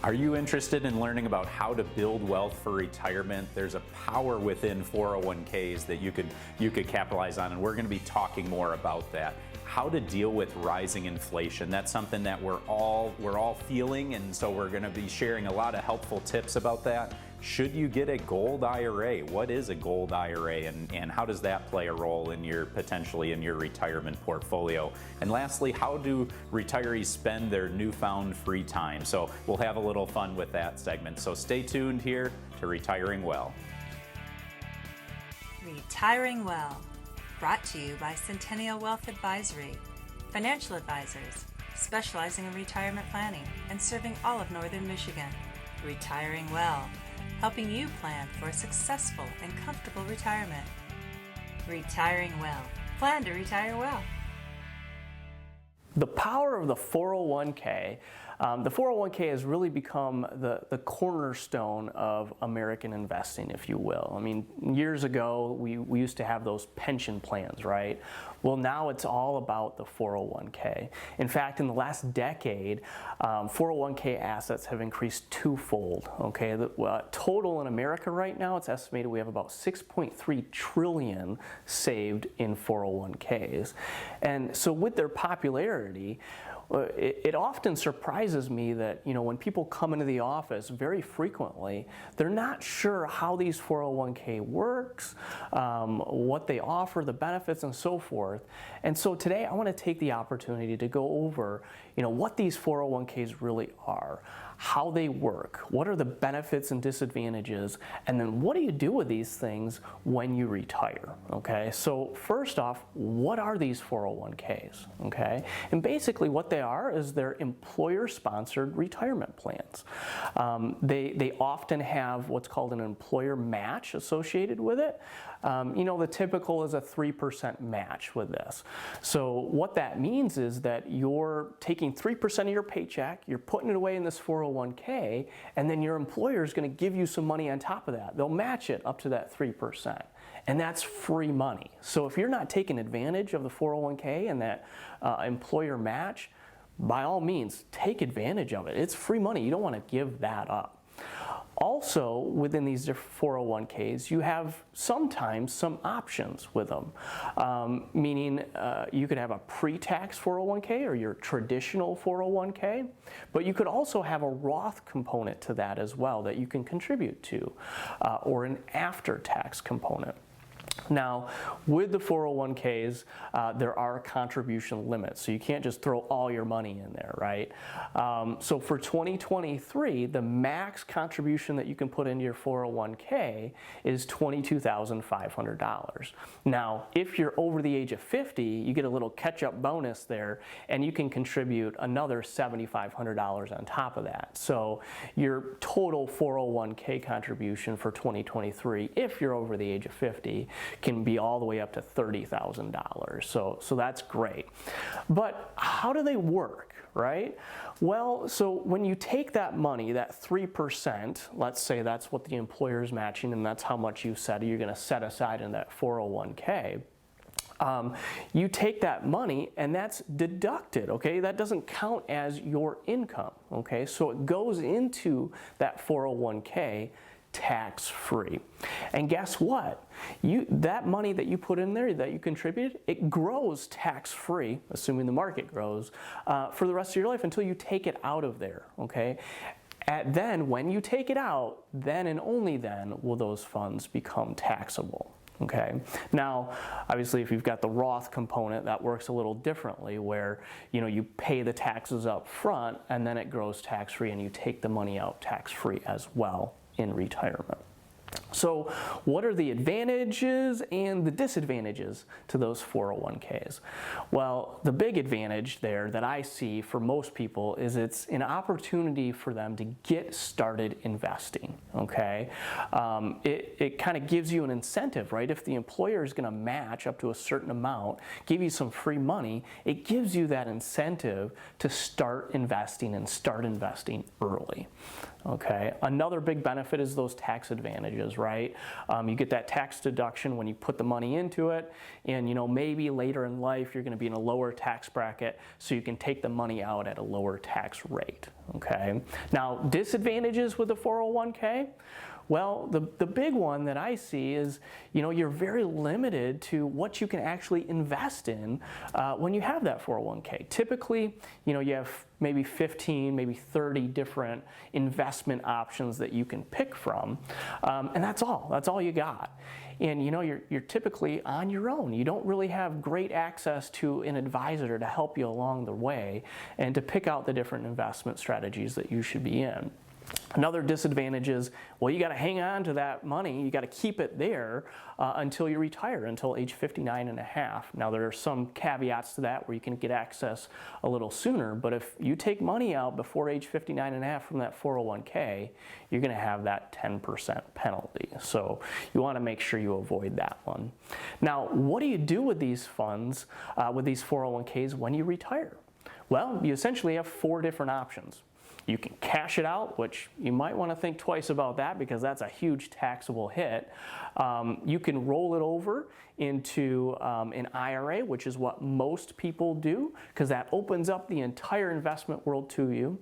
Are you interested in learning about how to build wealth for retirement? There's a power within 401ks that you could capitalize on, and we're going to be talking more about that. How to deal with rising inflation. That's something that we're all feeling, and so we're going to be sharing a lot of helpful tips about that. Should you get a Gold IRA? What is a Gold IRA, and how does that play a role in potentially in your retirement portfolio? And lastly, how do retirees spend their newfound free time? So we'll have a little fun with that segment. So stay tuned here to Retiring Well. Retiring Well, brought to you by Centennial Wealth Advisory, financial advisors specializing in retirement planning and serving all of Northern Michigan. Retiring Well, helping you plan for a successful and comfortable retirement. Retiring Well. Plan to retire well. The power of the 401k. The 401k has really become the cornerstone of American investing, if you will. I mean, years ago, we used to have those pension plans, right? Well, now it's all about the 401k. In fact, in the last decade, 401k assets have increased twofold, okay? The total in America right now, it's estimated we have about 6.3 trillion saved in 401ks. And so with their popularity, it often surprises me that, you know, when people come into the office very frequently, they're not sure how these 401k works, what they offer, the benefits, and so forth. And so today I want to take the opportunity to go over, you know, what these 401ks really are, how they work, what are the benefits and disadvantages, and then what do you do with these things when you retire, okay? So first off, what are these 401ks, okay? And basically what they are is they're employer-sponsored retirement plans. They often have what's called an employer match associated with it. You know, the typical is a 3% match with this. So what that means is that you're taking 3% of your paycheck, you're putting it away in this 401k, and then your employer is going to give you some money on top of that. They'll match it up to that 3%. And that's free money. So if you're not taking advantage of the 401k and that employer match, by all means, take advantage of it. It's free money. You don't want to give that up. Also, within these 401ks, you have sometimes some options with them, meaning you could have a pre-tax 401k or your traditional 401k, but you could also have a Roth component to that as well that you can contribute to, or an after-tax component. Now, with the 401ks, there are contribution limits, so you can't just throw all your money in there, right? So for 2023, the max contribution that you can put into your 401k is $22,500. Now, if you're over the age of 50, you get a little catch-up bonus there, and you can contribute another $7,500 on top of that. So your total 401k contribution for 2023, if you're over the age of 50, can be all the way up to $30,000. So that's great. But how do they work, right? Well, so when you take that money, that 3%, let's say that's what the employer is matching, and that's how much you said you're going to set aside in that 401k. You take that money and that's deducted, okay? That doesn't count as your income, okay? So it goes into that 401k tax-free. And guess what? That money that you put in there, that you contributed, it grows tax-free, assuming the market grows, for the rest of your life until you take it out of there, okay? Then, when you take it out, then and only then will those funds become taxable. Okay. Now, obviously, if you've got the Roth component, that works a little differently, where you pay the taxes up front, and then it grows tax-free, and you take the money out tax-free as well in retirement. So what are the advantages and the disadvantages to those 401ks? Well, the big advantage there that I see for most people is it's an opportunity for them to get started investing, okay? It kind of gives you an incentive, right? If the employer is going to match up to a certain amount, give you some free money, it gives you that incentive to start investing and start investing early. Okay. Another big benefit is those tax advantages, right? You get that tax deduction when you put the money into it, and maybe later in life you're going to be in a lower tax bracket, so you can take the money out at a lower tax rate. Okay. Now, disadvantages with the 401k? Well, the big one that I see is, you're very limited to what you can actually invest in when you have that 401k. Typically, you have maybe 15, maybe 30 different investment options that you can pick from, and that's all you got. And you're typically on your own. You don't really have great access to an advisor to help you along the way and to pick out the different investment strategies that you should be in. Another disadvantage is, well, you got to hang on to that money. You got to keep it there until you retire, until age 59 and a half. Now, there are some caveats to that where you can get access a little sooner, but if you take money out before age 59 and a half from that 401k, you're going to have that 10% penalty. So you want to make sure you avoid that one. Now, what do you do with these funds, with these 401ks when you retire? Well, you essentially have 4 different options. You can cash it out, which you might want to think twice about that because that's a huge taxable hit. You can roll it over into an IRA, which is what most people do because that opens up the entire investment world to you.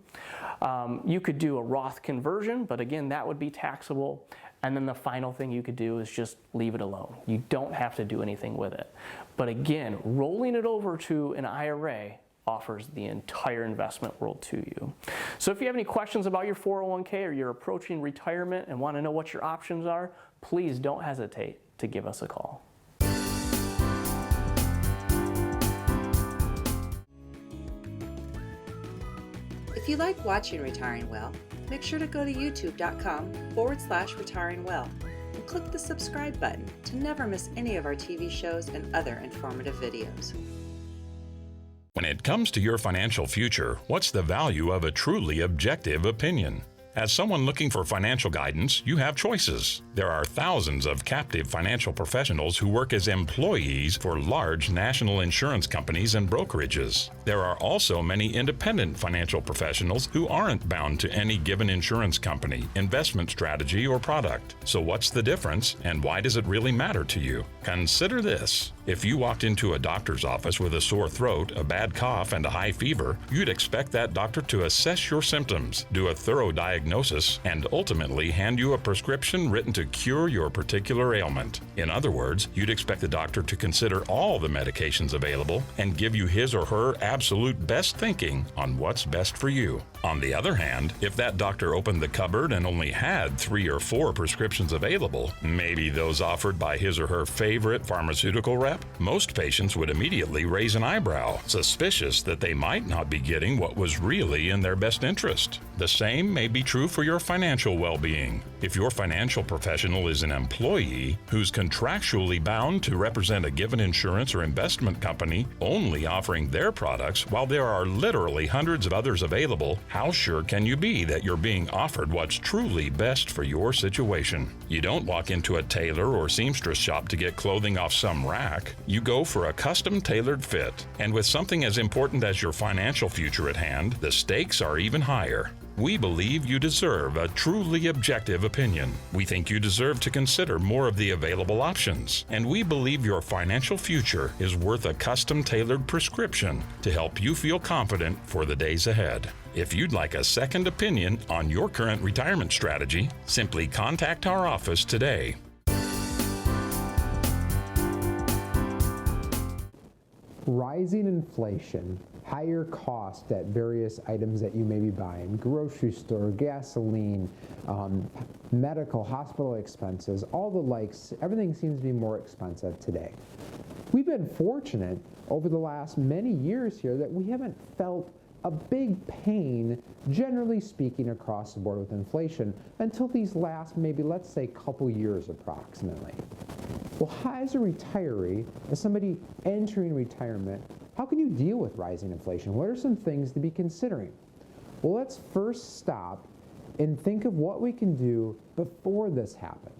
You could do a Roth conversion, but again, that would be taxable. And then the final thing you could do is just leave it alone. You don't have to do anything with it. But again, rolling it over to an IRA offers the entire investment world to you. So if you have any questions about your 401k or you're approaching retirement and want to know what your options are, please don't hesitate to give us a call. If you like watching Retiring Well, make sure to go to youtube.com/retiringwell and click the subscribe button to never miss any of our TV shows and other informative videos. When it comes to your financial future, what's the value of a truly objective opinion? As someone looking for financial guidance, you have choices. There are thousands of captive financial professionals who work as employees for large national insurance companies and brokerages. There are also many independent financial professionals who aren't bound to any given insurance company, investment strategy, or product. So what's the difference, and why does it really matter to you? Consider this. If you walked into a doctor's office with a sore throat, a bad cough, and a high fever, you'd expect that doctor to assess your symptoms, do a thorough diagnosis, and ultimately hand you a prescription written to cure your particular ailment. In other words, you'd expect the doctor to consider all the medications available and give you his or her absolute best thinking on what's best for you. On the other hand, if that doctor opened the cupboard and only had 3 or 4 prescriptions available, maybe those offered by his or her favorite pharmaceutical rep, most patients would immediately raise an eyebrow, suspicious that they might not be getting what was really in their best interest. The same may be true for your financial well-being. If your financial professional is an employee who's contractually bound to represent a given insurance or investment company, only offering their products while there are literally hundreds of others available, how sure can you be that you're being offered what's truly best for your situation? You don't walk into a tailor or seamstress shop to get clothing off some rack. You go for a custom-tailored fit. And with something as important as your financial future at hand, the stakes are even higher. We believe you deserve a truly objective opinion. We think you deserve to consider more of the available options. And we believe your financial future is worth a custom-tailored prescription to help you feel confident for the days ahead. If you'd like a second opinion on your current retirement strategy, simply contact our office today. Rising inflation, higher cost at various items that you may be buying, grocery store, gasoline, medical, hospital expenses, all the likes, everything seems to be more expensive today. We've been fortunate over the last many years here that we haven't felt a big pain, generally speaking, across the board with inflation until these last, maybe let's say, couple years approximately. Well, as a retiree, as somebody entering retirement, how can you deal with rising inflation? What are some things to be considering? Well, let's first stop and think of what we can do before this happens.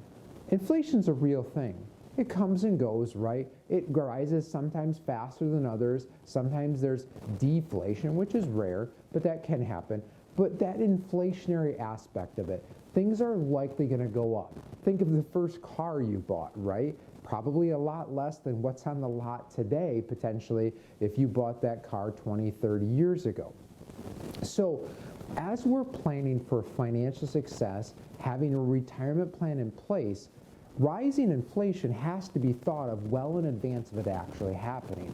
Inflation's a real thing. It comes and goes, right? It rises sometimes faster than others. Sometimes there's deflation, which is rare, but that can happen. But that inflationary aspect of it, things are likely going to go up. Think of the first car you bought, right? Probably a lot less than what's on the lot today, potentially, if you bought that car 20, 30 years ago. So As we're planning for financial success, having a retirement plan in place, rising inflation has to be thought of well in advance of it actually happening.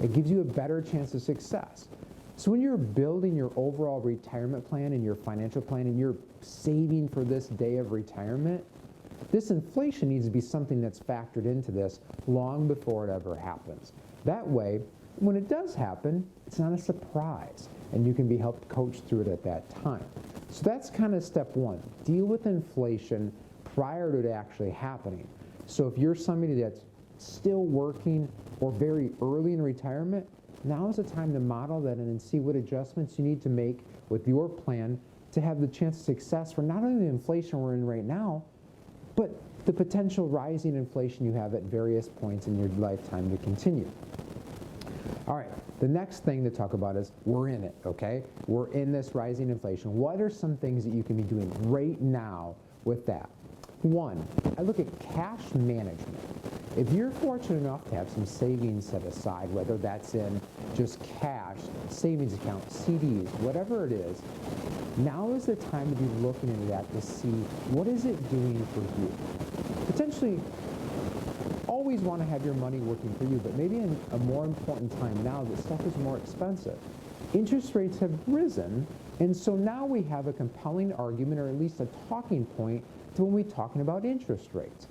It gives you a better chance of success. So when you're building your overall retirement plan and your financial plan and you're saving for this day of retirement, this inflation needs to be something that's factored into this long before it ever happens. That way, when it does happen, it's not a surprise, and you can be helped coach through it at that time. So that's kind of step one. Deal with inflation prior to it actually happening. So if you're somebody that's still working or very early in retirement, now is the time to model that and see what adjustments you need to make with your plan to have the chance of success for not only the inflation we're in right now, but the potential rising inflation you have at various points in your lifetime to continue. All right, the next thing to talk about is we're in it, okay? We're in this rising inflation. What are some things that you can be doing right now with that? One, I look at cash management. If you're fortunate enough to have some savings set aside, whether that's in just cash, savings account, CDs, whatever it is, now is the time to be looking into that to see what is it doing for you. Potentially, always want to have your money working for you, but maybe in a more important time now that stuff is more expensive. Interest rates have risen, and so now we have a compelling argument, or at least a talking point, to when we're talking about interest rates.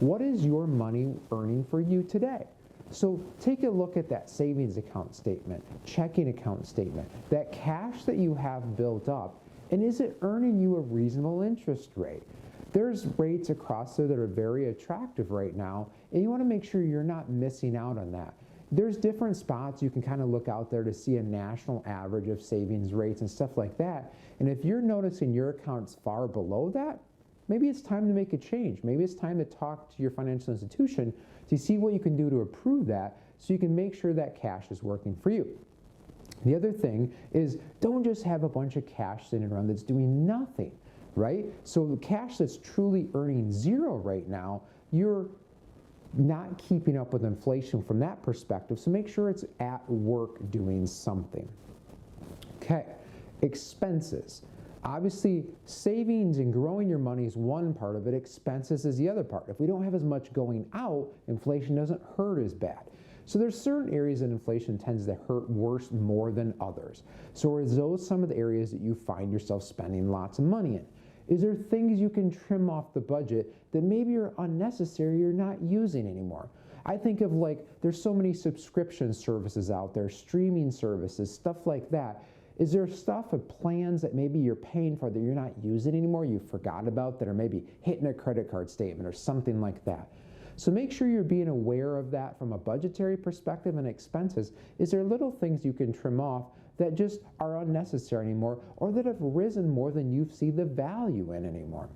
What is your money earning for you today? So take a look at that savings account statement, checking account statement, that cash that you have built up, and is it earning you a reasonable interest rate? There's rates across there that are very attractive right now, and you want to make sure you're not missing out on that. There's different spots you can kind of look out there to see a national average of savings rates and stuff like that. And if you're noticing your account's far below that, maybe it's time to make a change. Maybe it's time to talk to your financial institution to see what you can do to improve that so you can make sure that cash is working for you. The other thing is, don't just have a bunch of cash sitting around that's doing nothing, right? So the cash that's truly earning zero right now, you're not keeping up with inflation from that perspective, so make sure it's at work doing something. Okay, expenses. Obviously, savings and growing your money is one part of it, expenses is the other part. If we don't have as much going out, inflation doesn't hurt as bad. So there's certain areas that inflation tends to hurt worse more than others. So are those some of the areas that you find yourself spending lots of money in? Is there things you can trim off the budget that maybe are unnecessary you're not using anymore? I think of there's so many subscription services out there, streaming services, stuff like that. Is there stuff of plans that maybe you're paying for that you're not using anymore, you forgot about, that are maybe hitting a credit card statement or something like that? So make sure you're being aware of that from a budgetary perspective and expenses. Is there little things you can trim off that just are unnecessary anymore, or that have risen more than you see the value in anymore?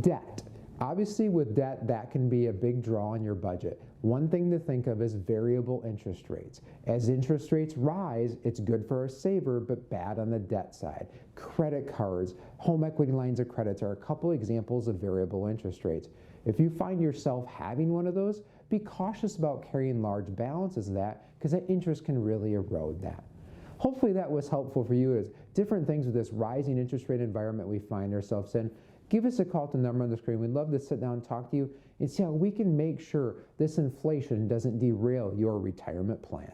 Debt. Obviously with debt, that can be a big draw on your budget. One thing to think of is variable interest rates. As interest rates rise, it's good for a saver, but bad on the debt side. Credit cards, home equity lines of credits are a couple examples of variable interest rates. If you find yourself having one of those, be cautious about carrying large balances of that, because that interest can really erode that. Hopefully that was helpful for you as different things with this rising interest rate environment we find ourselves in. Give us a call at the number on the screen. We'd love to sit down and talk to you and see how we can make sure this inflation doesn't derail your retirement plan.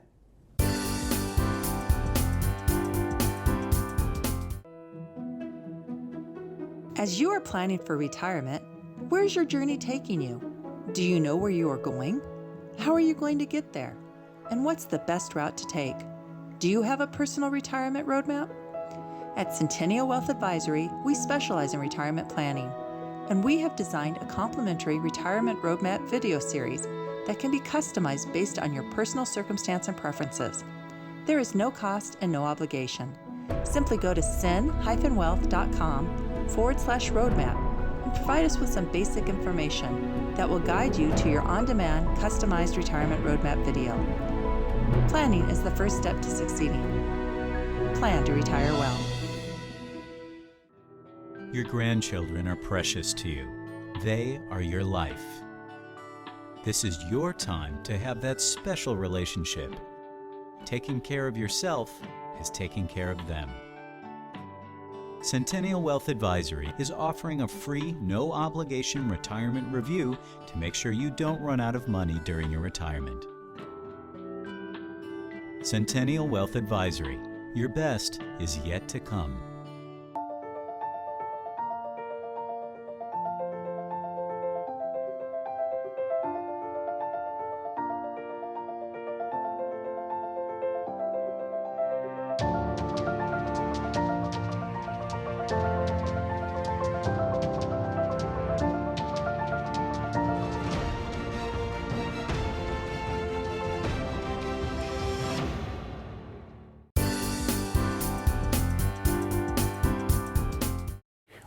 As you are planning for retirement, where's your journey taking you? Do you know where you are going? How are you going to get there? And what's the best route to take? Do you have a personal retirement roadmap? At Centennial Wealth Advisory, we specialize in retirement planning, and we have designed a complimentary retirement roadmap video series that can be customized based on your personal circumstance and preferences. There is no cost and no obligation. Simply go to cen-wealth.com/roadmap and provide us with some basic information that will guide you to your on-demand, customized retirement roadmap video. Planning is the first step to succeeding. Plan to retire well. Your grandchildren are precious to you. They are your life. This is your time to have that special relationship. Taking care of yourself is taking care of them. Centennial Wealth Advisory is offering a free, no-obligation retirement review to make sure you don't run out of money during your retirement. Centennial Wealth Advisory. Your best is yet to come.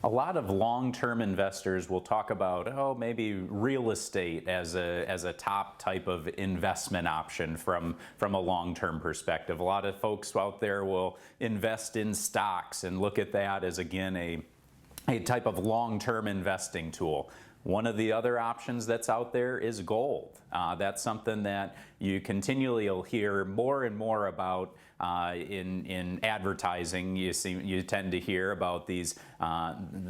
A lot of long-term investors will talk about, maybe real estate as a top type of investment option from a long-term perspective. A lot of folks out there will invest in stocks and look at that as, again, a type of long-term investing tool. One of the other options that's out there is gold. That's something that you continually will hear more and more about in advertising. You tend to hear about these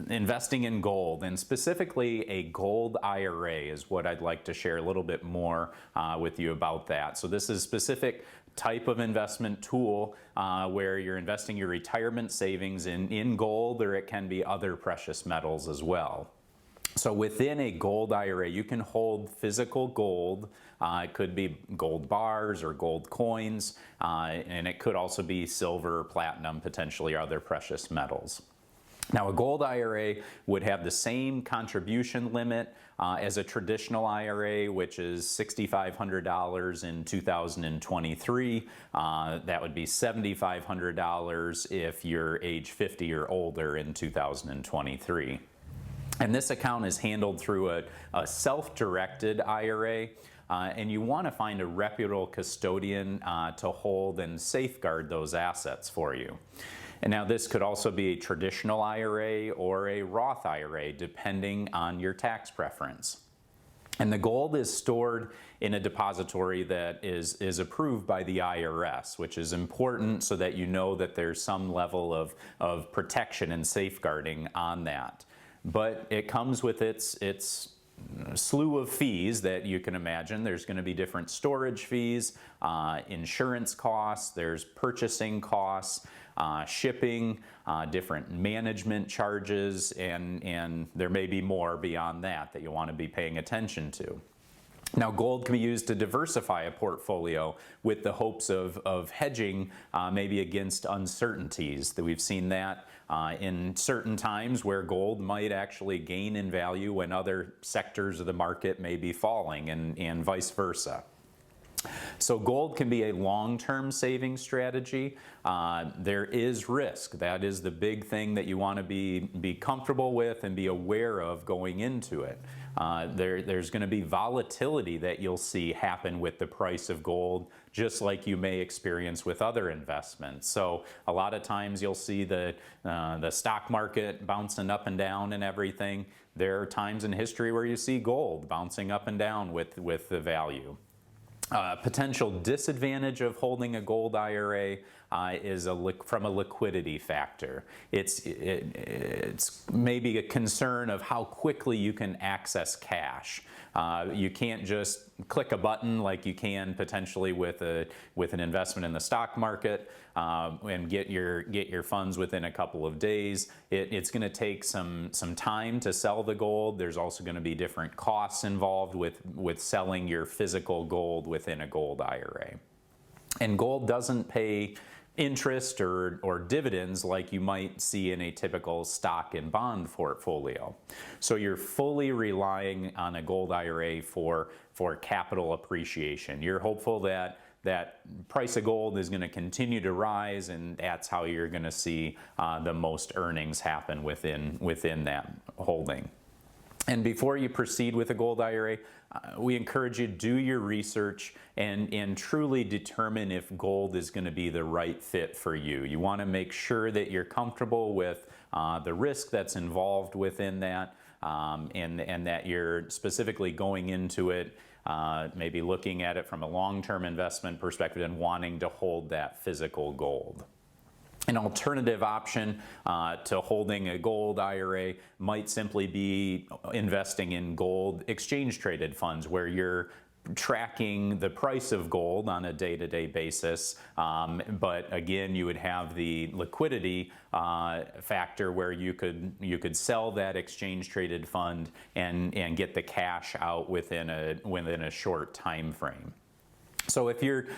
investing in gold, and specifically a Gold IRA is what I'd like to share a little bit more with you about that. So this is a specific type of investment tool where you're investing your retirement savings in gold, or it can be other precious metals as well. So within a Gold IRA, you can hold physical gold. It could be gold bars or gold coins, and it could also be silver, platinum, potentially other precious metals. Now, a Gold IRA would have the same contribution limit as a traditional IRA, which is $6,500 in 2023. That would be $7,500 if you're age 50 or older in 2023. And this account is handled through a self-directed IRA, and you want to find a reputable custodian to hold and safeguard those assets for you. And now this could also be a traditional IRA or a Roth IRA, depending on your tax preference. And the gold is stored in a depository that is approved by the IRS, which is important so that you know that there's some level of protection and safeguarding on that. But it comes with its slew of fees that you can imagine. There's going to be different storage fees, insurance costs, there's purchasing costs, shipping, different management charges, and there may be more beyond that you'll want to be paying attention to. Now, gold can be used to diversify a portfolio with the hopes of hedging maybe against uncertainties. That we've seen that in certain times where gold might actually gain in value when other sectors of the market may be falling, and vice versa. So gold can be a long-term saving strategy. There is risk. That is the big thing that you want to be comfortable with and be aware of going into it. There's going to be volatility that you'll see happen with the price of gold, just like you may experience with other investments. So a lot of times you'll see the stock market bouncing up and down and everything. There are times in history where you see gold bouncing up and down with the value. Potential disadvantage of holding a Gold IRA is from a liquidity factor. It's maybe a concern of how quickly you can access cash. You can't just click a button like you can potentially with an investment in the stock market and get your funds within a couple of days. It's going to take some time to sell the gold. There's also going to be different costs involved with selling your physical gold within a Gold IRA. And gold doesn't pay interest or dividends like you might see in a typical stock and bond portfolio. So you're fully relying on a Gold IRA for capital appreciation. You're hopeful that price of gold is going to continue to rise, and that's how you're going to see the most earnings happen within that holding. And before you proceed with a Gold IRA, we encourage you to do your research and truly determine if gold is going to be the right fit for you. You want to make sure that you're comfortable with the risk that's involved within that, and that you're specifically going into it, maybe looking at it from a long-term investment perspective and wanting to hold that physical gold. An alternative option to holding a gold IRA might simply be investing in gold exchange traded funds, where you're tracking the price of gold on a day-to-day basis, but again, you would have the liquidity factor where you could sell that exchange traded fund and get the cash out within a short time frame. So if you're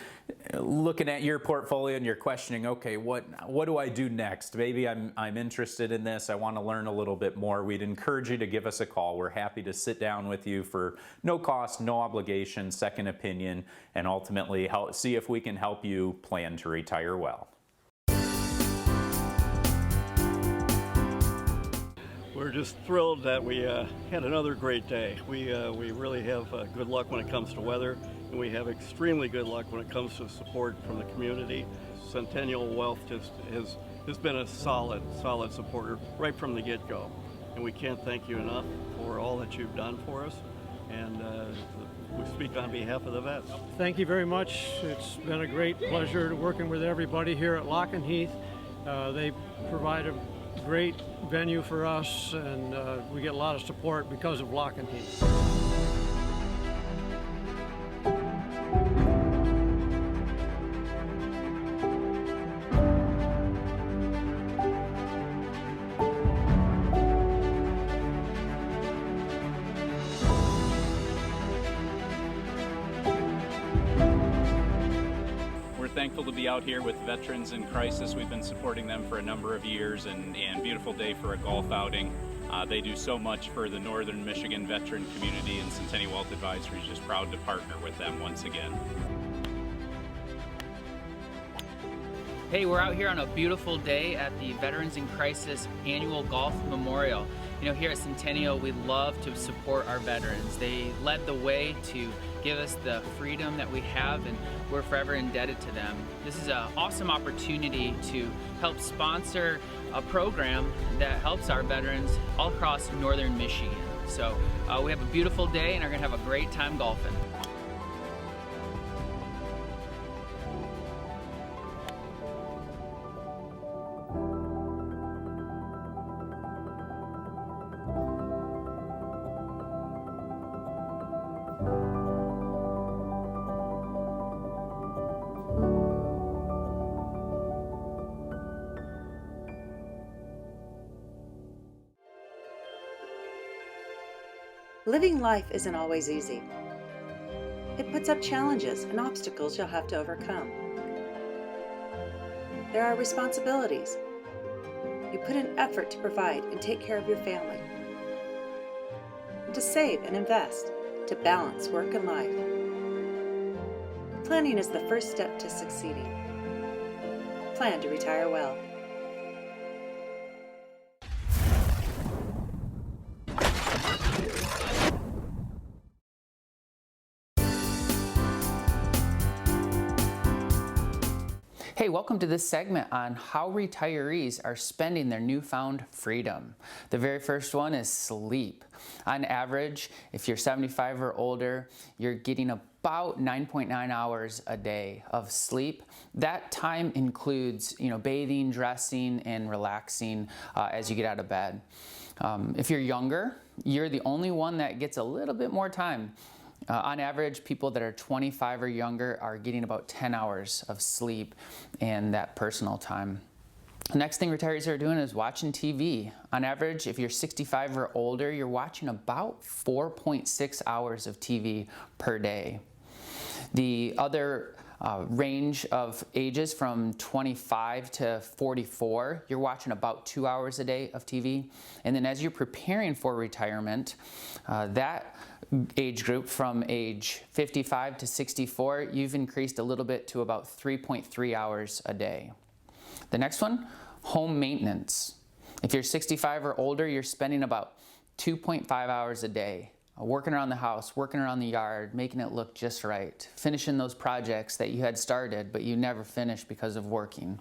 looking at your portfolio and you're questioning, okay, what do I do next? Maybe I'm interested in this. I want to learn a little bit more. We'd encourage you to give us a call. We're happy to sit down with you for no cost, no obligation, second opinion, and ultimately see if we can help you plan to retire well. We're just thrilled that we had another great day. We really have good luck when it comes to weather, and we have extremely good luck when it comes to support from the community. Centennial Wealth just has been a solid supporter right from the get-go, and we can't thank you enough for all that you've done for us, and we speak on behalf of the vets. Thank you very much. It's been a great pleasure working with everybody here at Lock and Heath. They provide a great venue for us, and we get a lot of support because of Lock and Heath. Thankful to be out here with Veterans in Crisis. We've been supporting them for a number of years, and beautiful day for a golf outing. They do so much for the Northern Michigan veteran community, and Centennial Wealth Advisory is just proud to partner with them once again. Hey, we're out here on a beautiful day at the Veterans in Crisis Annual Golf Memorial. You know, here at Centennial, we love to support our veterans. They led the way to give us the freedom that we have, and we're forever indebted to them. This is an awesome opportunity to help sponsor a program that helps our veterans all across Northern Michigan. So we have a beautiful day and are gonna have a great time golfing. Living life isn't always easy. It puts up challenges and obstacles you'll have to overcome. There are responsibilities. You put in effort to provide and take care of your family, and to save and invest, to balance work and life. Planning is the first step to succeeding. Plan to retire well. Hey, welcome to this segment on how retirees are spending their newfound freedom. The very first one is sleep. On average, if you're 75 or older, you're getting about 9.9 hours a day of sleep. That time includes, bathing, dressing, and relaxing as you get out of bed. If you're younger, you're the only one that gets a little bit more time. On average, people that are 25 or younger are getting about 10 hours of sleep and that personal time. The next thing retirees are doing is watching TV. On average, if you're 65 or older, you're watching about 4.6 hours of TV per day. The other range of ages from 25 to 44, you're watching about 2 hours a day of TV. And then as you're preparing for retirement, that age group from age 55 to 64, you've increased a little bit to about 3.3 hours a day. The next one, home maintenance. If you're 65 or older, you're spending about 2.5 hours a day working around the house, working around the yard, making it look just right, finishing those projects that you had started but you never finished because of working.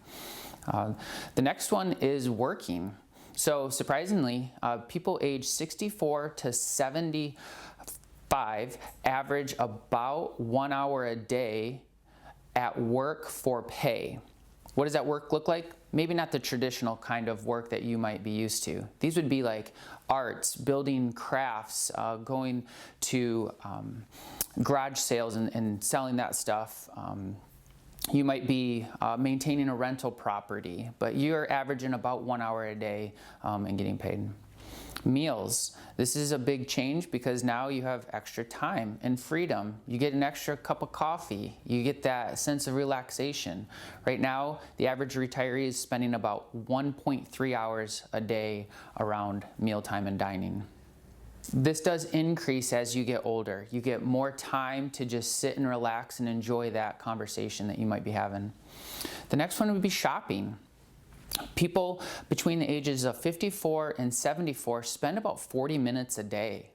The next one is working. So surprisingly, people age 64 to 75 average about 1 hour a day at work for pay. What does that work look like? maybe not the traditional kind of work that you might be used to. These would be like arts, building crafts, going to garage sales and selling that stuff. You might be maintaining a rental property, but you're averaging about 1 hour a day and getting paid. Meals. This is a big change because now you have extra time and freedom. You get an extra cup of coffee. You get that sense of relaxation. Right now, the average retiree is spending about 1.3 hours a day around mealtime and dining. This does increase as you get older. You get more time to just sit and relax and enjoy that conversation that you might be having. The next one would be shopping. People between the ages of 54 and 74 spend about 40 minutes a day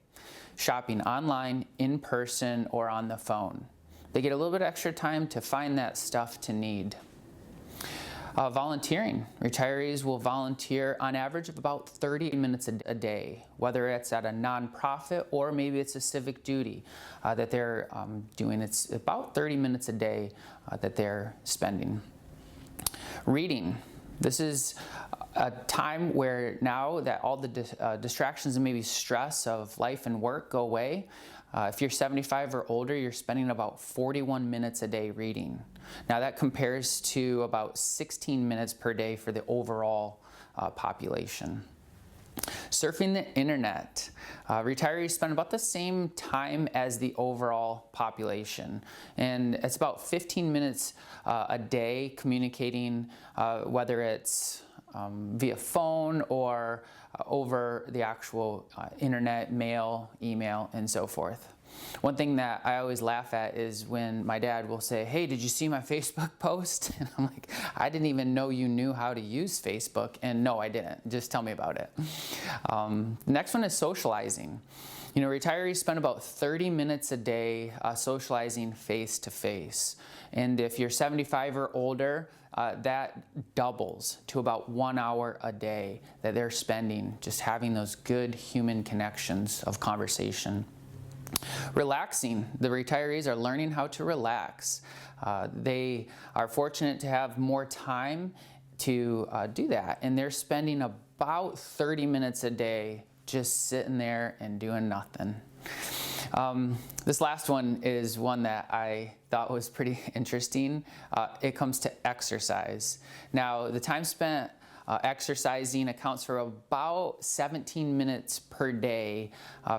shopping online, in person, or on the phone. They get a little bit of extra time to find that stuff to need. Volunteering. Retirees will volunteer on average of about 30 minutes a day, whether it's at a nonprofit or maybe it's a civic duty that they're doing. It's about 30 minutes a day that they're spending. Reading. This is a time where now that all the distractions and maybe stress of life and work go away, if you're 75 or older, you're spending about 41 minutes a day reading. Now that compares to about 16 minutes per day for the overall population. Surfing the internet. Retirees spend about the same time as the overall population, and it's about 15 minutes a day communicating, whether it's via phone or over the actual internet, mail, email, and so forth. One thing that I always laugh at is when my dad will say, "Hey, did you see my Facebook post?" And I'm like, "I didn't even know you knew how to use Facebook." And no, I didn't. Just tell me about it. The next one is socializing. You know, retirees spend about 30 minutes a day socializing face to face. And if you're 75 or older, that doubles to about 1 hour a day that they're spending just having those good human connections of conversation. Relaxing. The retirees are learning how to relax. They are fortunate to have more time to do that, and they're spending about 30 minutes a day just sitting there and doing nothing. This last one is one that I thought was pretty interesting. It comes to exercise. Now, the time spent exercising accounts for about 17 minutes per day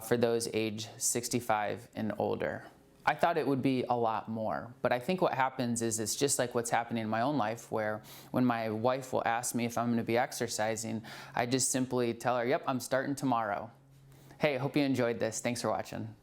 for those age 65 and older. I thought it would be a lot more, but I think what happens is it's just like what's happening in my own life, where when my wife will ask me if I'm going to be exercising, I just simply tell her, "Yep, I'm starting tomorrow." Hey, I hope you enjoyed this. Thanks for watching.